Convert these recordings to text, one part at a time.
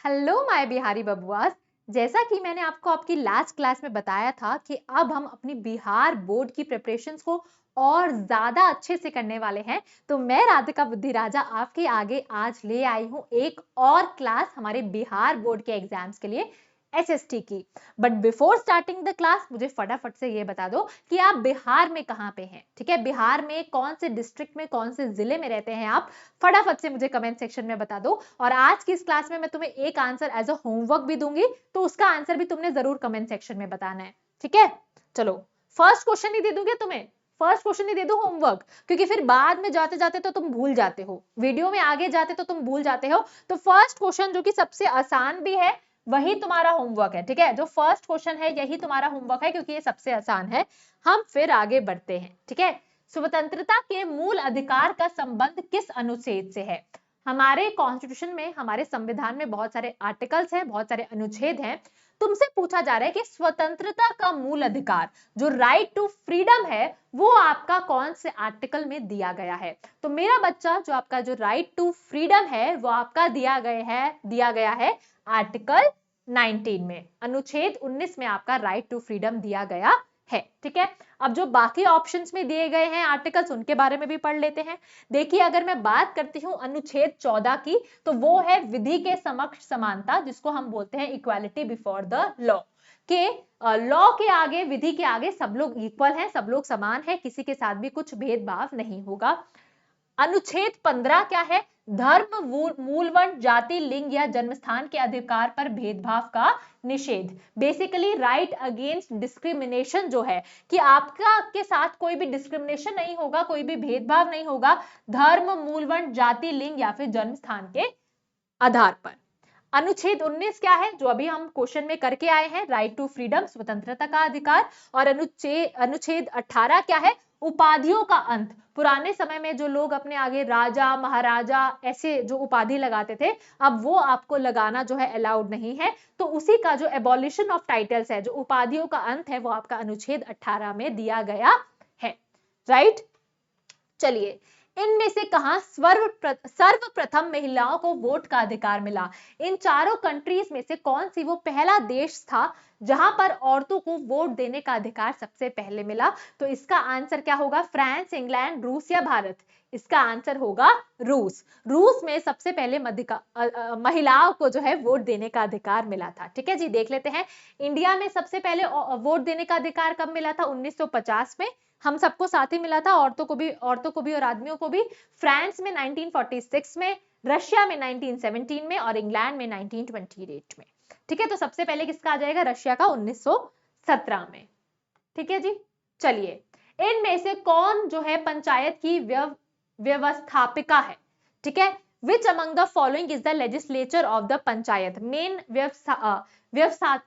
Hello my Bihari बबुआस। जैसा कि मैंने आपको आपकी लास्ट क्लास में बताया था कि अब हम अपनी बिहार बोर्ड की प्रिपरेशंस को और ज्यादा अच्छे से करने वाले हैं, तो मैं राधिका बुद्धिराजा आपके आगे आज ले आई हूं एक और क्लास हमारे बिहार बोर्ड के एग्जाम्स के लिए, एसएसटी की। But before starting the class मुझे फटाफट से ये बता दो कि आप बिहार में कहाँ पे हैं। ठीक है, बिहार में कौन से डिस्ट्रिक्ट में, कौन से जिले में रहते हैं आप, फटाफट से मुझे कमेंट सेक्शन में बता दो। और आज की इस क्लास में मैं तुम्हें एक आंसर एज अ होमवर्क भी दूंगी, तो उसका आंसर भी तुमने जरूर कमेंट सेक्शन में बताना है। ठीक है, चलो फर्स्ट क्वेश्चन ही दे दूंगी तुम्हें, फर्स्ट क्वेश्चन ही दे दो होमवर्क, क्योंकि फिर बाद में जाते जाते तो तुम भूल जाते हो, वीडियो में आगे जाते तो तुम भूल जाते हो। तो फर्स्ट क्वेश्चन जो कि सबसे आसान भी है वही तुम्हारा होमवर्क है। ठीक है, जो फर्स्ट क्वेश्चन है यही तुम्हारा होमवर्क है क्योंकि ये सबसे आसान है। हम फिर आगे बढ़ते हैं। ठीक है, स्वतंत्रता के मूल अधिकार का संबंध किस अनुच्छेद से है? हमारे कॉन्स्टिट्यूशन में, हमारे संविधान में बहुत सारे आर्टिकल्स हैं, बहुत सारे अनुच्छेद हैं। तुमसे पूछा जा रहा है कि स्वतंत्रता का मूल अधिकार जो राइट टू फ्रीडम है वो आपका कौन से आर्टिकल में दिया गया है? तो मेरा बच्चा, जो आपका जो राइट टू फ्रीडम है वो आपका दिया गया है आर्टिकल 19 में, अनुच्छेद 19 में आपका राइट टू फ्रीडम दिया गया है। ठीक है, अब जो बाकी ऑप्शंस में दिए गए हैं आर्टिकल्स उनके बारे में भी पढ़ लेते हैं। देखिए, अगर मैं बात करती हूं अनुच्छेद 14 की, तो वो है विधि के समक्ष समानता, जिसको हम बोलते हैं इक्वालिटी बिफोर द लॉ। के लॉ के आगे, विधि के आगे सब लोग इक्वल हैं, सब लोग समान हैं, किसी के साथ भी कुछ भेदभाव नहीं होगा। अनुच्छेद 15 क्या है? धर्म, मूल वर्ण, जाति, लिंग या जन्मस्थान के अधिकार पर भेदभाव का निषेध। बेसिकली राइट अगेंस्ट डिस्क्रिमिनेशन, जो है कि आपका के साथ कोई भी डिस्क्रिमिनेशन नहीं होगा, कोई भी भेदभाव नहीं होगा धर्म, मूल वर्ण, जाति, लिंग या फिर जन्मस्थान के आधार पर। अनुच्छेद 19 क्या है, जो अभी हम क्वेश्चन में करके आए हैं, राइट टू फ्रीडम, स्वतंत्रता का अधिकार। और अनुच्छेद 18 क्या है? उपाधियों का अंत। पुराने समय में जो लोग अपने आगे राजा, महाराजा ऐसे जो उपाधि लगाते थे, अब वो आपको लगाना जो है अलाउड नहीं है। तो उसी का जो एबॉलिशन ऑफ टाइटल्स है, जो उपाधियों का अंत है, वो आपका अनुच्छेद 18 में दिया गया है। राइट, चलिए, इनमें से कहां सर्वप्रथम महिलाओं को वोट का अधिकार मिला? इन चारों कंट्रीज में से कौन सी वो पहला देश था जहां पर औरतों को वोट देने का अधिकार सबसे पहले मिला? तो इसका आंसर क्या होगा? फ्रांस, इंग्लैंड, रूस या भारत? इसका आंसर होगा रूस। रूस में सबसे पहले महिलाओं को जो है वोट देने का अधिकार मिला था। ठीक है जी, देख लेते हैं इंडिया में सबसे पहले वोट देने का अधिकार कब मिला था? 1950 में। हम सबको साथ ही मिला था, औरतों को भी और आदमियों को भी। फ्रांस में 1946 में, रशिया में 1917 में और इंग्लैंड में 1928 में। ठीक है, तो सबसे पहले किसका आ जाएगा? रशिया का 1917 में। ठीक है जी, चलिए, इनमें से कौन जो है पंचायत की व्यवस्थापिका है? ठीक है, which among the following is the legislature of the panchayat? Main व्यवस्था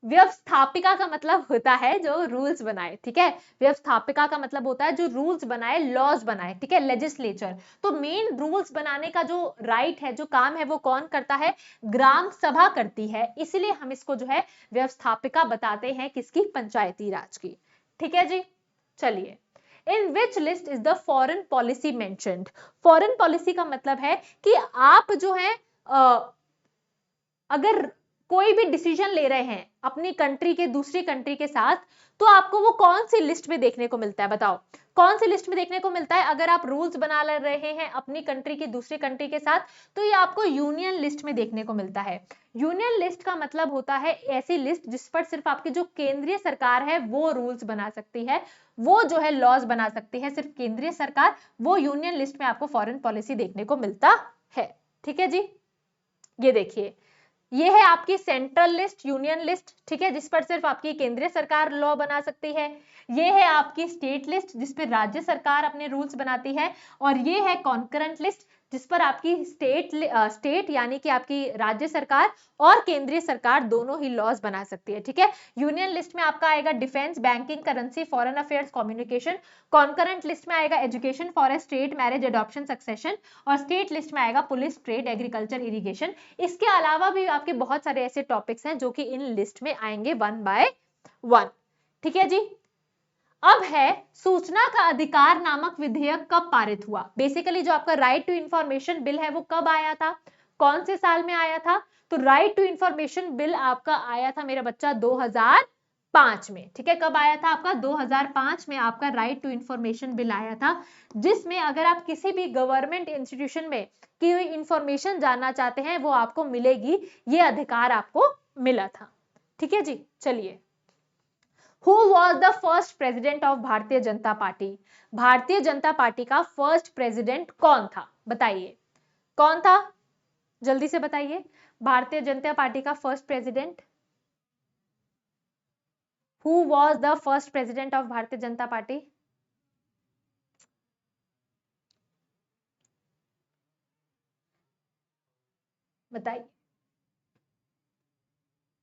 व्यवस्थापिका का मतलब होता है जो रूल्स बनाए। ठीक है, व्यवस्थापिका का मतलब होता है जो रूल्स बनाए, लॉज बनाए। ठीक है, लेजिस्लेचर। तो मेन रूल्स बनाने का जो राइट है, जो काम है, वो कौन करता है? ग्राम सभा करती है। इसलिए हम इसको जो है व्यवस्थापिका बताते हैं, किसकी? पंचायती राज की। ठीक है जी, चलिए, in which list is the foreign policy mentioned? Foreign policy का मतलब है कि आप जो है अगर कोई भी डिसीजन ले रहे हैं अपनी कंट्री के दूसरी कंट्री के साथ, तो आपको वो कौन सी लिस्ट में देखने को मिलता है? बताओ, कौन सी लिस्ट में देखने को मिलता है? अगर आप रूल्स बना रहे हैं अपनी कंट्री की दूसरी कंट्री के साथ, तो ये आपको यूनियन लिस्ट में देखने को मिलता है। यूनियन लिस्ट का मतलब होता है ऐसी लिस्ट जिस पर सिर्फ आपकी जो केंद्रीय सरकार है वो रूल्स बना सकती है, वो जो है लॉज बना सकती है, सिर्फ केंद्रीय सरकार। वो यूनियन लिस्ट में आपको फॉरेन पॉलिसी देखने को मिलता है। ठीक है जी, ये देखिए, ये है आपकी सेंट्रल लिस्ट, यूनियन लिस्ट। ठीक है, जिस पर सिर्फ आपकी केंद्रीय सरकार लॉ बना सकती है। ये है आपकी स्टेट लिस्ट, जिस पर राज्य सरकार अपने रूल्स बनाती है। और ये है कॉन्करेंट लिस्ट, जिस पर आपकी स्टेट यानी कि आपकी राज्य सरकार और केंद्रीय सरकार दोनों ही लॉज बना सकती है। ठीक है, यूनियन लिस्ट में आपका आएगा defence, banking, currency, foreign affairs, communication. Concurrent list में आएगा education, forest, state, marriage, adoption, succession. और स्टेट लिस्ट में आएगा पुलिस, ट्रेड, एग्रीकल्चर, इरिगेशन। इसके अलावा भी आपके बहुत सारे ऐसे टॉपिक्स हैं जो कि इन लिस्ट में आएंगे वन बाय वन। ठीक है जी, अब है सूचना का अधिकार नामक विधेयक कब पारित हुआ? बेसिकली जो आपका राइट टू इंफॉर्मेशन बिल है वो कब आया था? कौन से साल में आया था? तो राइट टू इंफॉर्मेशन बिल आपका आया था मेरा बच्चा 2005 में। ठीक है, कब आया था आपका? 2005 में आपका राइट टू इंफॉर्मेशन बिल आया था, जिसमें अगर आप किसी भी गवर्नमेंट इंस्टीट्यूशन में की हुई इंफॉर्मेशन जानना चाहते हैं वो आपको मिलेगी, ये अधिकार आपको मिला था। ठीक है जी, चलिए। Who was the first president of Bharatiya Janata party? Bharatiya Janata party का फर्स्ट प्रेसिडेंट कौन था? बताइए कौन था, जल्दी से बताइए। भारतीय जनता पार्टी का first president, Who was the first president of Bharatiya Janata party? बताइए।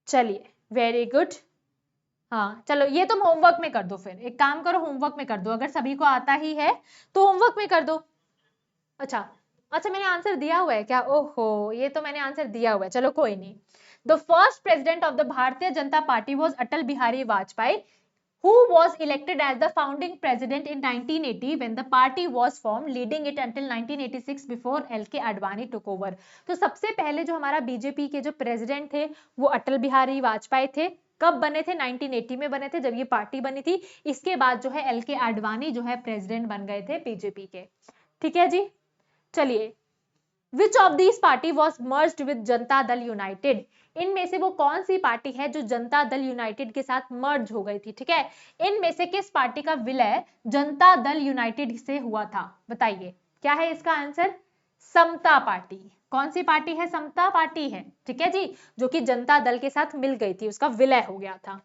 चलिए, वेरी गुड। हाँ चलो, ये तुम होमवर्क में कर दो, फिर एक काम करो, होमवर्क में कर दो, अगर सभी को आता ही है तो होमवर्क में कर दो। अच्छा अच्छा, मैंने आंसर दिया हुआ है क्या? ओहो, ये तो मैंने आंसर दिया हुआ है, चलो कोई नहीं। The first president of the Bharatiya Janata party was Atal Bihari Vajpayee, who was elected as the founding president in 1980 when the party was formed, leading it until 1986 before LK Advani took over। तो सबसे पहले जो हमारा बीजेपी के जो प्रेसिडेंट थे वो अटल बिहारी वाजपेयी थे। कब बने थे? 1980 में बने थे, जब ये पार्टी बनी थी। इसके बाद जो है LK आडवाणी जो है प्रेसिडेंट बन गए थे बीजेपी के। ठीक है जी, चलिए। Which of these party was merged with Janata Dal United? इनमें से वो कौन सी पार्टी है जो जनता दल यूनाइटेड के साथ मर्ज हो गई थी? ठीक है, इनमें से किस पार्टी का विलय जनता दल यूनाइटेड से हुआ था? बताइए क्या है इसका आंसर? समता पार्टी। कौन सी पार्टी है? समता पार्टी है। ठीक है जी, जो कि जनता दल के साथ मिल गई थी, उसका विलय हो गया था।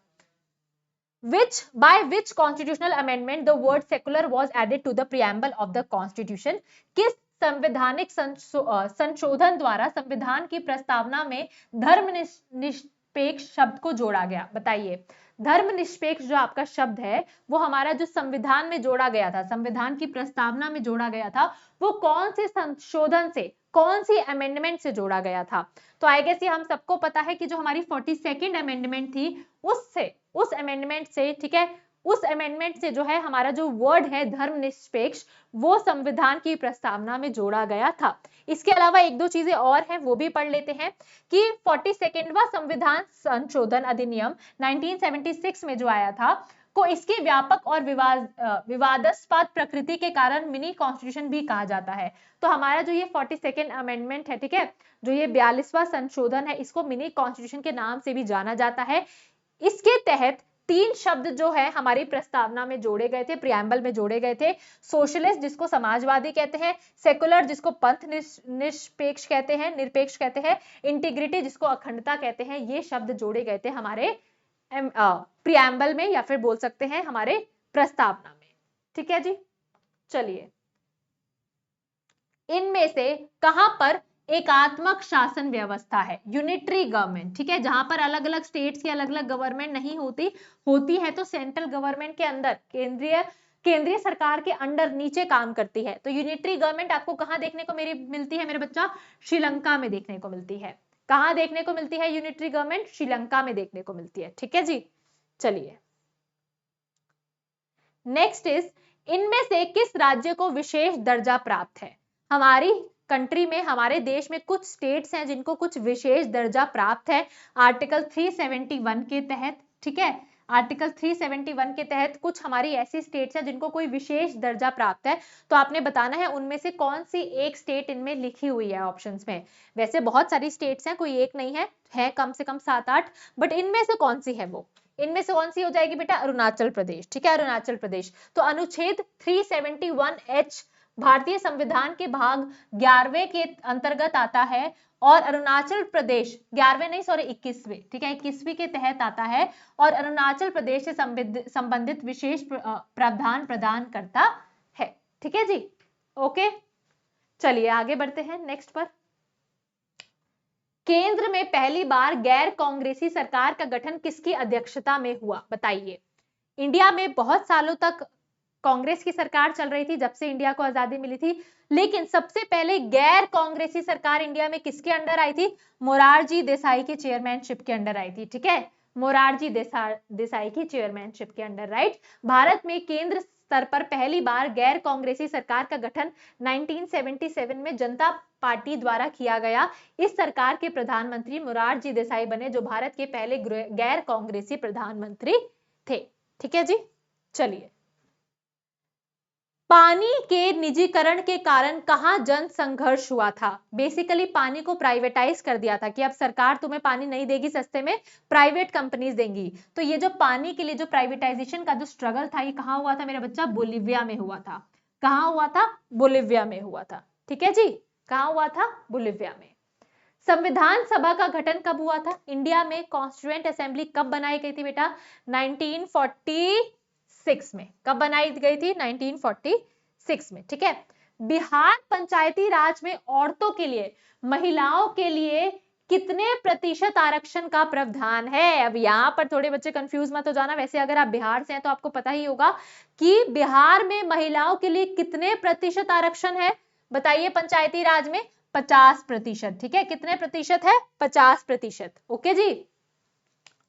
by which constitutional amendment the word secular was added to the preamble of the constitution? किस संवैधानिक संशोधन द्वारा संविधान की प्रस्तावना में धर्म निरपेक्ष शब्द को जोड़ा गया? बताइए। धर्मनिरपेक्ष जो आपका शब्द है वो हमारा जो संविधान में जोड़ा गया था, संविधान की प्रस्तावना में जोड़ा गया था, वो कौन से संशोधन से, कौन सी अमेंडमेंट से जोड़ा गया था? तो आई गेस ये हम सबको पता है कि जो हमारी 42nd अमेंडमेंट थी उससे, उस अमेंडमेंट से, ठीक है, उस अमेंडमेंट से जो है हमारा जो वर्ड है धर्मनिरपेक्ष वो संविधान की प्रस्तावना में जोड़ा गया था। इसके अलावा एक दो चीजें और हैं वो भी पढ़ लेते हैं कि 42वां संविधान संशोधन अधिनियम 1976 में जो आया था को इसके व्यापक और विवादास्पद प्रकृति के कारण मिनी कॉन्स्टिट्यूशन भी कहा जाता है। तो हमारा जो ये 42nd अमेंडमेंट है, ठीक है, जो ये 42वां संशोधन है, इसको मिनी कॉन्स्टिट्यूशन के नाम से भी जाना जाता है। इसके तहत तीन शब्द जो है हमारी प्रस्तावना में जोड़े गए थे, प्रियम्बल में जोड़े गए थे। सोशलिस्ट जिसको समाजवादी कहते हैं, सेकुलर जिसको पंथ निरपेक्ष कहते हैं, निरपेक्ष कहते हैं, इंटीग्रिटी जिसको अखंडता कहते हैं, ये शब्द जोड़े गए थे हमारे प्रियम्बल में, या फिर बोल सकते हैं हमारे प्रस्तावना में। ठीक है जी, चलिए। इनमें से कहां पर एकात्मक शासन व्यवस्था है? यूनिटरी गवर्नमेंट, ठीक है, जहां पर अलग अलग स्टेट्स की अलग अलग गवर्नमेंट नहीं होती है तो सेंट्रल गवर्नमेंट के अंदर, केंद्रीय सरकार के अंडर नीचे काम करती है। तो यूनिटरी गवर्नमेंट आपको कहां देखने को मिलती है मेरे बच्चा? श्रीलंका में देखने को मिलती है। कहां देखने को मिलती है यूनिटरी गवर्नमेंट? श्रीलंका में देखने को मिलती है। ठीक है जी, चलिए। नेक्स्ट इज, इनमें से किस राज्य को विशेष दर्जा प्राप्त है? हमारी कंट्री में, हमारे देश में कुछ स्टेट्स हैं जिनको कुछ विशेष दर्जा प्राप्त है आर्टिकल 371 के तहत। ठीक है, आर्टिकल 371 के तहत कुछ हमारी ऐसी स्टेट्स हैं जिनको कोई विशेष दर्जा प्राप्त है। तो आपने बताना है उनमें से कौन सी एक स्टेट इनमें लिखी हुई है ऑप्शंस में। वैसे बहुत सारी स्टेट्स हैं, कोई एक नहीं है कम से कम 7-8, बट इनमें से कौन सी है वो? इनमें से कौन सी हो जाएगी बेटा? अरुणाचल प्रदेश। ठीक है, अरुणाचल प्रदेश। तो अनुच्छेद 371H भारतीय संविधान के भाग 11वें के अंतर्गत आता है और अरुणाचल प्रदेश 11वें नहीं, सॉरी 21वें, ठीक है, 21वीं के तहत आता है और अरुणाचल प्रदेश से संबंधित विशेष प्रावधान प्रदान करता है। ठीक है जी, ओके, चलिए आगे बढ़ते हैं नेक्स्ट पर। केंद्र में पहली बार गैर कांग्रेसी सरकार का गठन किसकी अध्यक्षता में हुआ? बताइए। इंडिया में बहुत सालों तक कांग्रेस की सरकार चल रही थी जब से इंडिया को आजादी मिली थी, लेकिन सबसे पहले गैर कांग्रेसी सरकार इंडिया में किसके अंडर आई थी? मोरारजी देसाई की चेयरमैनशिप के अंडर आई थी। ठीक है, मोरारजी देसाई की चेयरमैनशिप के अंडर, राइट। भारत में केंद्र स्तर पर पहली बार गैर कांग्रेसी सरकार का गठन 1977 में जनता पार्टी द्वारा किया गया। इस सरकार के प्रधानमंत्री मोरारजी देसाई बने, जो भारत के पहले गैर कांग्रेसी प्रधानमंत्री थे। ठीक है जी, चलिए। पानी के निजीकरण के कारण कहां जन संघर्ष हुआ था? बेसिकली पानी को प्राइवेटाइज कर दिया था कि अब सरकार तुम्हें पानी नहीं देगी सस्ते में, प्राइवेट कंपनीज देंगी। तो ये जो पानी के लिए जो प्राइवेटाइजेशन का जो स्ट्रगल था, ये कहां हुआ था मेरा बच्चा? बोलिविया में हुआ था। कहां हुआ था? बोलिविया में हुआ था। ठीक है जी, कहां हुआ था? बोलिविया में। संविधान सभा का गठन कब हुआ था? इंडिया में कॉन्स्टिट्यूएंट असेंबली कब बनाई गई थी बेटा? 1946 में। कब बनाई गई थी? 1946 में। ठीक है। बिहार पंचायती राज में औरतों के लिए, महिलाओं के लिए कितने प्रतिशत आरक्षण का प्रावधान है? अब यहाँ पर थोड़े बच्चे कंफ्यूज मत हो जाना, वैसे अगर आप बिहार से हैं तो आपको पता ही होगा कि बिहार में महिलाओं के लिए कितने प्रतिशत आरक्षण है। बताइए, पंचायती राज में 50%। ठीक है, कितने प्रतिशत है? 50%। ओके जी,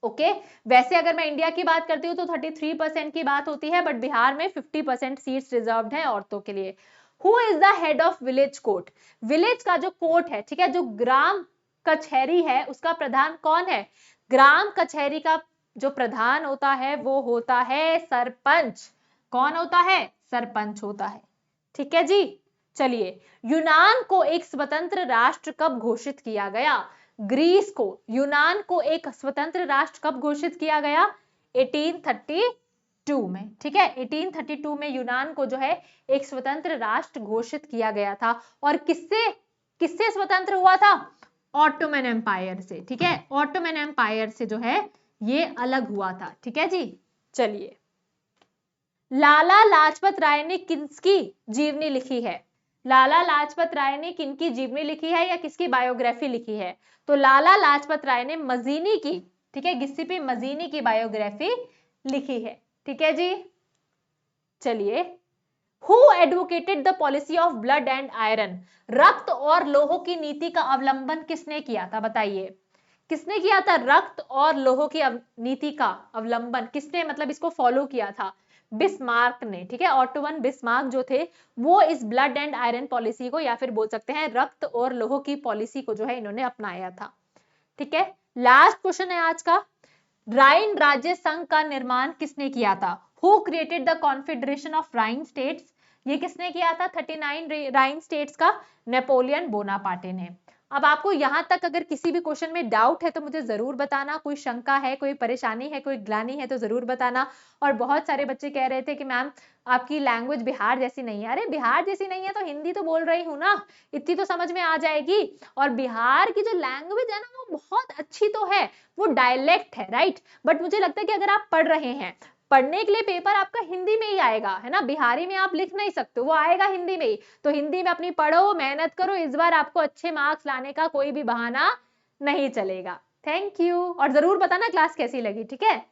ओके। वैसे अगर मैं इंडिया की बात करती हूँ तो 33% की बात होती है, बट बिहार में 50% सीट्स रिजर्व्ड है औरतों के लिए। Who is the head of village court? Village का जो कोर्ट है, ठीक है, जो ग्राम कचहरी है, उसका प्रधान कौन है? ग्राम कचहरी का जो प्रधान होता है वो होता है सरपंच। कौन होता है? सरपंच होता है। ठीक है जी, चलिए। यूनान को एक स्वतंत्र राष्ट्र कब घोषित किया गया? ग्रीस को, यूनान को एक स्वतंत्र राष्ट्र कब घोषित किया गया? 1832 में। ठीक है, 1832 में यूनान को जो है एक स्वतंत्र राष्ट्र घोषित किया गया था। और किससे किससे स्वतंत्र हुआ था? ऑटोमन एम्पायर से। ठीक है, ऑटोमन एम्पायर से जो है ये अलग हुआ था। ठीक है जी, चलिए। लाला लाजपत राय ने किसकी जीवनी लिखी है? लाला लाजपत राय ने किनकी जीवनी लिखी है या किसकी बायोग्राफी लिखी है? तो लाला लाजपत राय ने मजीनी की, ठीक है, गिस्सीपी मजीनी की बायोग्राफी लिखी है। ठीक है जी, चलिए। Who advocated the policy of blood and iron? रक्त और लोह की नीति का अवलंबन किसने किया था? बताइए, किसने किया था रक्त और लोह की नीति का अवलंबन? किसने मतलब इसको फॉलो किया था? बिस्मार्क ने। ठीक है, ऑटोवन बिस्मार्क जो थे वो इस ब्लड एंड आयरन पॉलिसी को, या फिर बोल सकते हैं रक्त और लोह की पॉलिसी को जो है इन्होंने अपनाया था। ठीक है, लास्ट क्वेश्चन है आज का। राइन राज्य संघ का निर्माण किसने किया था? Who created the Confederation of Rhine states? ये किसने किया था 39 राइन स्टेट्स का? नेपोलियन बोनापार्टे ने। अब आपको यहां तक अगर किसी भी क्वेश्चन में डाउट है तो मुझे जरूर बताना, कोई शंका है, कोई परेशानी है, कोई ग्लानि है तो जरूर बताना। और बहुत सारे बच्चे कह रहे थे कि मैम आपकी लैंग्वेज बिहार जैसी नहीं है। अरे बिहार जैसी नहीं है तो हिंदी तो बोल रही हूँ ना, इतनी तो समझ में आ जाएगी। और बिहार की जो लैंग्वेज है ना वो बहुत अच्छी तो है, वो डायलेक्ट है, राइट। बट मुझे लगता है कि अगर आप पढ़ रहे हैं, पढ़ने के लिए पेपर आपका हिंदी में ही आएगा, है ना, बिहारी में आप लिख नहीं सकते, वो आएगा हिंदी में ही। तो हिंदी में अपनी पढ़ो, मेहनत करो, इस बार आपको अच्छे मार्क्स लाने का कोई भी बहाना नहीं चलेगा। थैंक यू, और जरूर बताना क्लास कैसी लगी। ठीक है।